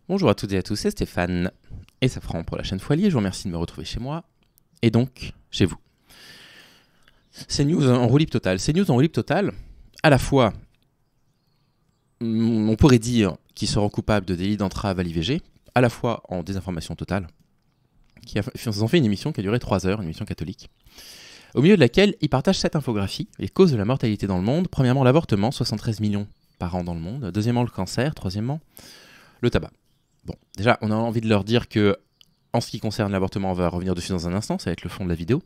Bonjour à toutes et à tous, c'est Stéphane et Safran pour la chaîne Foilier. Je vous remercie de me retrouver chez moi et donc chez vous. CNews en roue libre totale. CNews en roue libre totale, à la fois, on pourrait dire qu'ils seront coupables de délit d'entrave à l'IVG, à la fois en désinformation totale, ils ont fait une émission qui a duré 3 heures, une émission catholique, au milieu de laquelle ils partagent 7 infographies, les causes de la mortalité dans le monde. Premièrement, l'avortement, 73 millions par an dans le monde. Deuxièmement, le cancer. Troisièmement, le tabac. Bon, déjà, on a envie de leur dire que, en ce qui concerne l'avortement, on va revenir dessus dans un instant, ça va être le fond de la vidéo.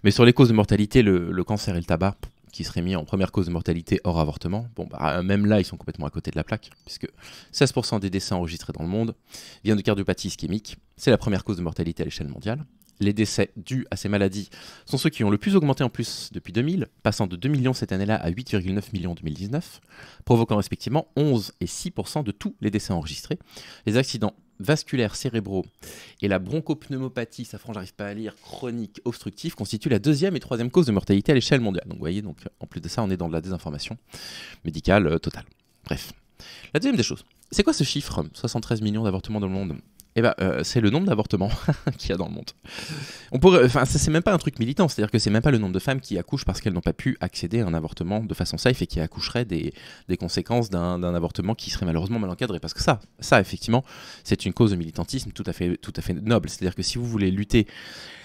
Mais sur les causes de mortalité, le cancer et le tabac, qui seraient mis en première cause de mortalité hors avortement, bon, bah, même là, ils sont complètement à côté de la plaque, puisque 16% des décès enregistrés dans le monde viennent de cardiopathie ischémique. C'est la première cause de mortalité à l'échelle mondiale. Les décès dus à ces maladies sont ceux qui ont le plus augmenté en plus depuis 2000, passant de 2 millions cette année-là à 8,9 millions en 2019, provoquant respectivement 11 et 6% de tous les décès enregistrés. Les accidents vasculaires cérébraux et la bronchopneumopathie, Safran, j'arrive pas à lire, chronique obstructive, constituent la deuxième et troisième cause de mortalité à l'échelle mondiale. Donc vous voyez, en plus de ça, on est dans de la désinformation médicale totale. Bref. La deuxième des choses, c'est quoi ce chiffre, 73 millions d'avortements dans le monde ? C'est le nombre d'avortements qu'il y a dans le monde. C'est même pas un truc militant, c'est-à-dire que c'est même pas le nombre de femmes qui accouchent parce qu'elles n'ont pas pu accéder à un avortement de façon safe et qui accoucheraient des conséquences d'un avortement qui serait malheureusement mal encadré. Parce que ça effectivement, c'est une cause de militantisme tout à fait noble. C'est-à-dire que si vous voulez lutter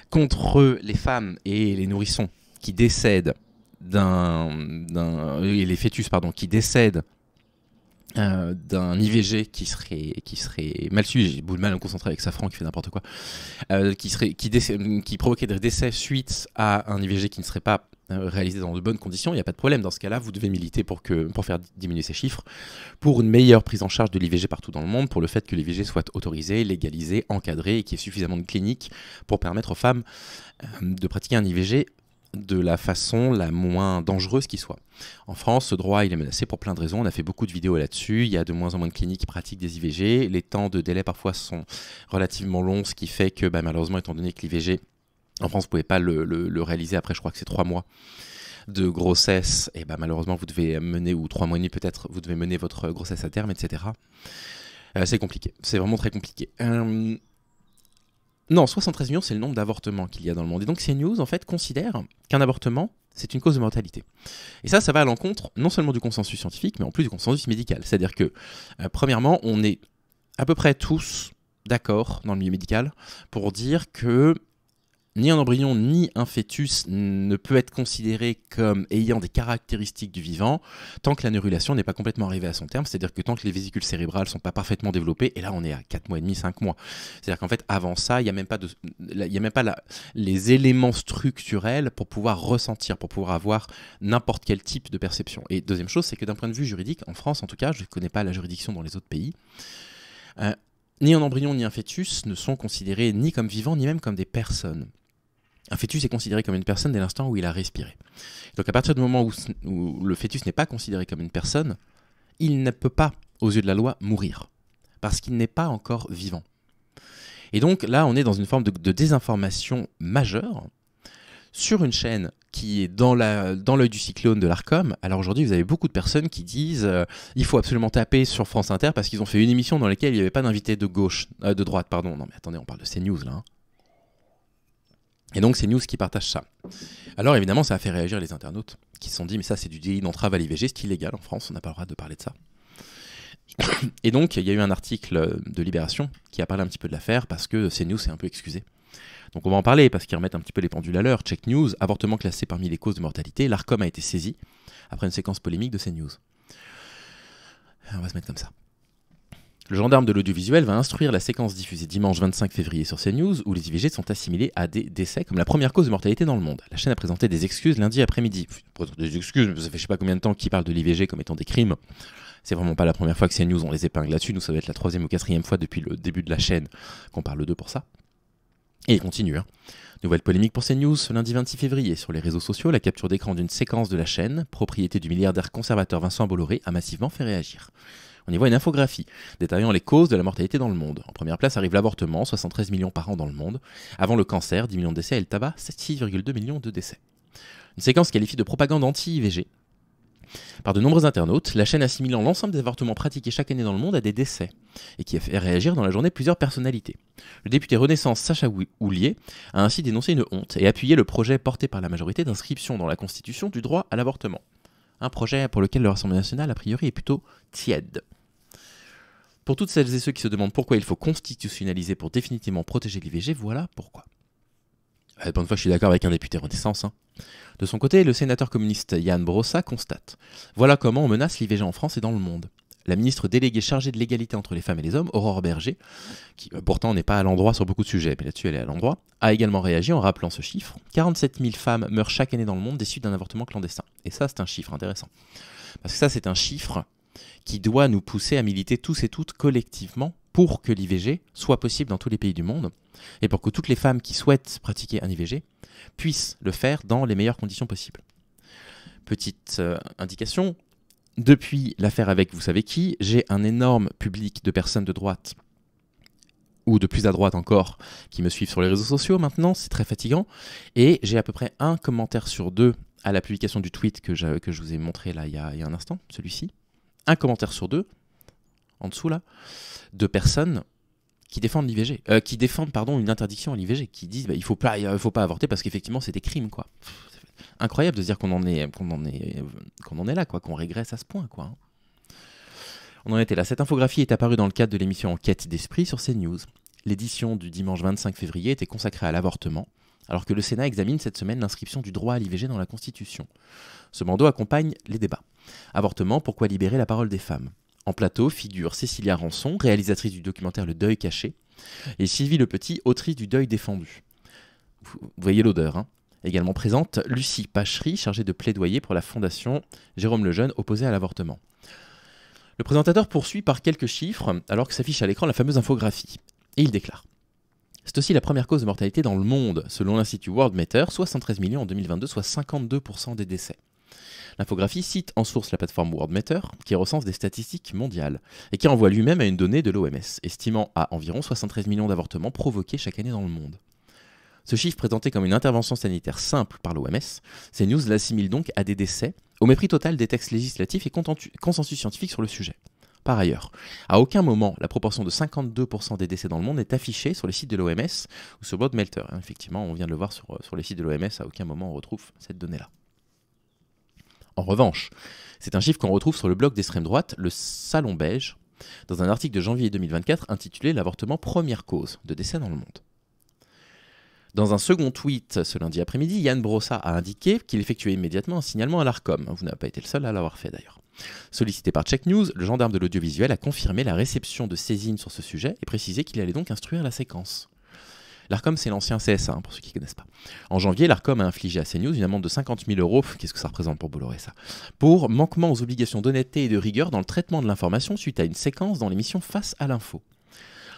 contre les femmes et les nourrissons qui décèdent et les fœtus, qui décèdent d'un IVG qui serait mal su, j'ai beaucoup de mal à me concentrer avec Safran qui fait n'importe quoi, qui provoquait des décès suite à un IVG qui ne serait pas réalisé dans de bonnes conditions, il n'y a pas de problème. Dans ce cas-là, vous devez militer pour faire diminuer ces chiffres, pour une meilleure prise en charge de l'IVG partout dans le monde, pour le fait que l'IVG soit autorisé, légalisé, encadré et qu'il y ait suffisamment de cliniques pour permettre aux femmes de pratiquer un IVG de la façon la moins dangereuse qui soit. En France, ce droit il est menacé pour plein de raisons. On a fait beaucoup de vidéos là-dessus. Il y a de moins en moins de cliniques qui pratiquent des IVG. Les temps de délai parfois sont relativement longs, ce qui fait que malheureusement, étant donné que l'IVG en France, vous ne pouvez pas le réaliser après, je crois que c'est 3 mois de grossesse, et malheureusement vous devez mener, ou 3 mois et demi peut-être, vous devez mener votre grossesse à terme, etc. C'est compliqué, c'est vraiment très compliqué. Non, 73 millions, c'est le nombre d'avortements qu'il y a dans le monde. Et donc CNews, en fait, considère qu'un avortement, c'est une cause de mortalité. Et ça va à l'encontre non seulement du consensus scientifique, mais en plus du consensus médical. C'est-à-dire que, premièrement, on est à peu près tous d'accord dans le milieu médical pour dire que ni un embryon ni un fœtus ne peut être considéré comme ayant des caractéristiques du vivant tant que la neurulation n'est pas complètement arrivée à son terme, c'est-à-dire que tant que les vésicules cérébrales ne sont pas parfaitement développées, et là on est à 4 mois et demi, 5 mois. C'est-à-dire qu'en fait avant ça, il n'y a même pas, les éléments structurels pour pouvoir ressentir, pour pouvoir avoir n'importe quel type de perception. Et deuxième chose, c'est que d'un point de vue juridique, en France en tout cas, je ne connais pas la juridiction dans les autres pays, ni un embryon ni un fœtus ne sont considérés ni comme vivants ni même comme des personnes. Un fœtus est considéré comme une personne dès l'instant où il a respiré. Donc à partir du moment où le fœtus n'est pas considéré comme une personne, il ne peut pas, aux yeux de la loi, mourir, parce qu'il n'est pas encore vivant. Et donc là, on est dans une forme de désinformation majeure sur une chaîne qui est dans l'œil du cyclone de l'Arcom. Alors aujourd'hui, vous avez beaucoup de personnes qui disent il faut absolument taper sur France Inter parce qu'ils ont fait une émission dans laquelle il n'y avait pas d'invité de droite. Non mais attendez, on parle de CNews là. Et donc c'est News qui partage ça. Alors évidemment ça a fait réagir les internautes qui se sont dit mais ça c'est du délit d'entrave à l'IVG, c'est illégal en France, on n'a pas le droit de parler de ça. Et donc il y a eu un article de Libération qui a parlé un petit peu de l'affaire parce que CNews s'est un peu excusé. Donc on va en parler parce qu'ils remettent un petit peu les pendules à l'heure. Check News, avortement classé parmi les causes de mortalité, l'Arcom a été saisi après une séquence polémique de CNews. On va se mettre comme ça. Le gendarme de l'audiovisuel va instruire la séquence diffusée dimanche 25 février sur CNews où les IVG sont assimilés à des décès comme la première cause de mortalité dans le monde. La chaîne a présenté des excuses lundi après-midi. Des excuses, ça fait je sais pas combien de temps qu'ils parlent de l'IVG comme étant des crimes. C'est vraiment pas la première fois que CNews on les épingle là-dessus. Nous, ça va être la 3e ou 4e fois depuis le début de la chaîne qu'on parle d'eux pour ça. Et il continue. Nouvelle polémique pour CNews ce lundi 26 février. Sur les réseaux sociaux, la capture d'écran d'une séquence de la chaîne, propriété du milliardaire conservateur Vincent Bolloré, a massivement fait réagir. On y voit une infographie détaillant les causes de la mortalité dans le monde. En première place arrive l'avortement, 73 millions par an dans le monde. Avant le cancer, 10 millions de décès et le tabac, 6,2 millions de décès. Une séquence qualifiée de propagande anti-IVG par de nombreux internautes, la chaîne assimilant l'ensemble des avortements pratiqués chaque année dans le monde à des décès, et qui a fait réagir dans la journée plusieurs personnalités. Le député Renaissance Sacha Houlier a ainsi dénoncé une honte et appuyé le projet porté par la majorité d'inscription dans la Constitution du droit à l'avortement. Un projet pour lequel le Rassemblement national, a priori, est plutôt tiède. Pour toutes celles et ceux qui se demandent pourquoi il faut constitutionnaliser pour définitivement protéger l'IVG, voilà pourquoi. Bonne fois, je suis d'accord avec un député Renaissance. De son côté, le sénateur communiste Ian Brossat constate « Voilà comment on menace l'IVG en France et dans le monde ». La ministre déléguée chargée de l'égalité entre les femmes et les hommes, Aurore Berger, qui pourtant n'est pas à l'endroit sur beaucoup de sujets, mais là-dessus elle est à l'endroit, a également réagi en rappelant ce chiffre. 47 000 femmes meurent chaque année dans le monde des suites d'un avortement clandestin. Et ça, c'est un chiffre intéressant. Parce que ça, c'est un chiffre qui doit nous pousser à militer tous et toutes collectivement pour que l'IVG soit possible dans tous les pays du monde et pour que toutes les femmes qui souhaitent pratiquer un IVG puissent le faire dans les meilleures conditions possibles. Petite indication, depuis l'affaire avec vous savez qui, j'ai un énorme public de personnes de droite ou de plus à droite encore qui me suivent sur les réseaux sociaux maintenant, c'est très fatigant, et j'ai à peu près un commentaire sur deux à la publication du tweet que je vous ai montré là il y a un instant, celui-ci. Un commentaire sur deux, en dessous là, de personnes qui défendent l'IVG, qui défendent une interdiction à l'IVG, qui disent il faut pas avorter parce qu'effectivement c'est des crimes quoi. Incroyable de se dire qu'on en est là quoi, qu'on régresse à ce point quoi. On en était là. Cette infographie est apparue dans le cadre de l'émission Enquête d'esprit sur CNews. L'édition du dimanche 25 février était consacrée à l'avortement, alors que le Sénat examine cette semaine l'inscription du droit à l'IVG dans la Constitution. Ce bandeau accompagne les débats. Avortement, pourquoi libérer la parole des femmes ? En plateau figure Cécilia Ranson, réalisatrice du documentaire Le Deuil caché, et Sylvie Lepetit, autrice du Deuil défendu. Vous voyez l'odeur, hein. Également présente Lucie Pachery, chargée de plaidoyer pour la fondation Jérôme Lejeune, opposée à l'avortement. Le présentateur poursuit par quelques chiffres, alors que s'affiche à l'écran la fameuse infographie. Et il déclare : c'est aussi la première cause de mortalité dans le monde, selon l'Institut Worldmeter, 73 millions en 2022, soit 52% des décès. L'infographie cite en source la plateforme Worldmeter, qui recense des statistiques mondiales, et qui renvoie lui-même à une donnée de l'OMS, estimant à environ 73 millions d'avortements provoqués chaque année dans le monde. Ce chiffre présenté comme une intervention sanitaire simple par l'OMS, CNews l'assimile donc à des décès, au mépris total des textes législatifs et consensus scientifique sur le sujet. Par ailleurs, à aucun moment la proportion de 52% des décès dans le monde n'est affichée sur les sites de l'OMS ou sur Worldmeter. Effectivement, on vient de le voir sur les sites de l'OMS, à aucun moment on retrouve cette donnée-là. En revanche, c'est un chiffre qu'on retrouve sur le blog d'extrême droite, le Salon Beige, dans un article de janvier 2024 intitulé « L'avortement, première cause de décès dans le monde ». Dans un second tweet ce lundi après-midi, Ian Brossat a indiqué qu'il effectuait immédiatement un signalement à l'Arcom. Vous n'avez pas été le seul à l'avoir fait d'ailleurs. Sollicité par Check News, le gendarme de l'audiovisuel a confirmé la réception de saisines sur ce sujet et précisé qu'il allait donc instruire la séquence. L'Arcom, c'est l'ancien CSA, pour ceux qui ne connaissent pas. En janvier, l'Arcom a infligé à CNews une amende de 50 000 €, qu'est-ce que ça représente pour Bolloré ça, pour manquement aux obligations d'honnêteté et de rigueur dans le traitement de l'information suite à une séquence dans l'émission Face à l'info.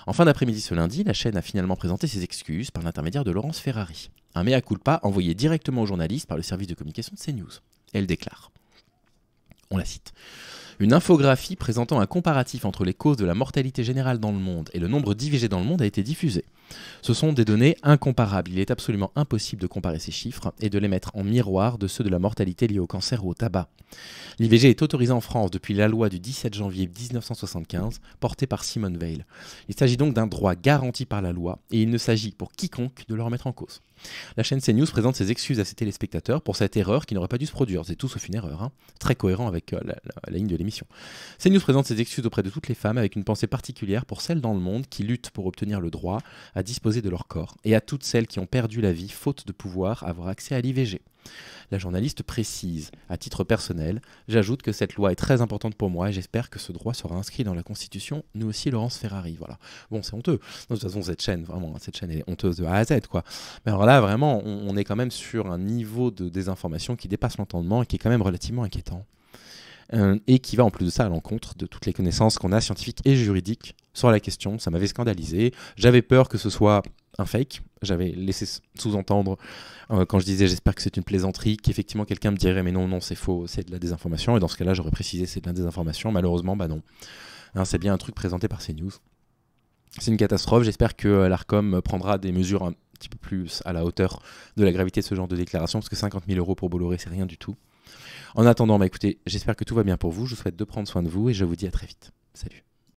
En fin d'après-midi ce lundi, la chaîne a finalement présenté ses excuses par l'intermédiaire de Laurence Ferrari. Un mea culpa envoyé directement aux journalistes par le service de communication de CNews. Elle déclare, on la cite, « Une infographie présentant un comparatif entre les causes de la mortalité générale dans le monde et le nombre d'IVG dans le monde a été diffusée. Ce sont des données incomparables. Il est absolument impossible de comparer ces chiffres et de les mettre en miroir de ceux de la mortalité liée au cancer ou au tabac. L'IVG est autorisé en France depuis la loi du 17 janvier 1975, portée par Simone Veil. Il s'agit donc d'un droit garanti par la loi et il ne s'agit pour quiconque de le remettre en cause. La chaîne CNews présente ses excuses à ses téléspectateurs pour cette erreur qui n'aurait pas dû se produire. C'est tout sauf une erreur, hein. Très cohérent avec la ligne de l'émission. CNews présente ses excuses auprès de toutes les femmes avec une pensée particulière pour celles dans le monde qui luttent pour obtenir le droit à disposer de leur corps et à toutes celles qui ont perdu la vie faute de pouvoir avoir accès à l'IVG. La journaliste précise, à titre personnel, j'ajoute que cette loi est très importante pour moi et j'espère que ce droit sera inscrit dans la Constitution, nous aussi Laurence Ferrari, voilà. Bon, c'est honteux. De toute façon, cette chaîne elle est honteuse de A à Z, quoi. Mais alors là, vraiment, on est quand même sur un niveau de désinformation qui dépasse l'entendement et qui est quand même relativement inquiétant. Et qui va en plus de ça à l'encontre de toutes les connaissances qu'on a scientifiques et juridiques sur la question. Ça m'avait scandalisé. J'avais peur que ce soit un fake. J'avais laissé sous-entendre quand je disais j'espère que c'est une plaisanterie, qu'effectivement quelqu'un me dirait mais non, c'est faux, c'est de la désinformation. Et dans ce cas-là, j'aurais précisé c'est de la désinformation. Malheureusement, bah non. Hein, c'est bien un truc présenté par CNews. C'est une catastrophe. J'espère que l'Arcom prendra des mesures un petit peu plus à la hauteur de la gravité de ce genre de déclaration, parce que 50 000 € pour Bolloré, c'est rien du tout. En attendant, écoutez, j'espère que tout va bien pour vous. Je vous souhaite de prendre soin de vous et je vous dis à très vite. Salut.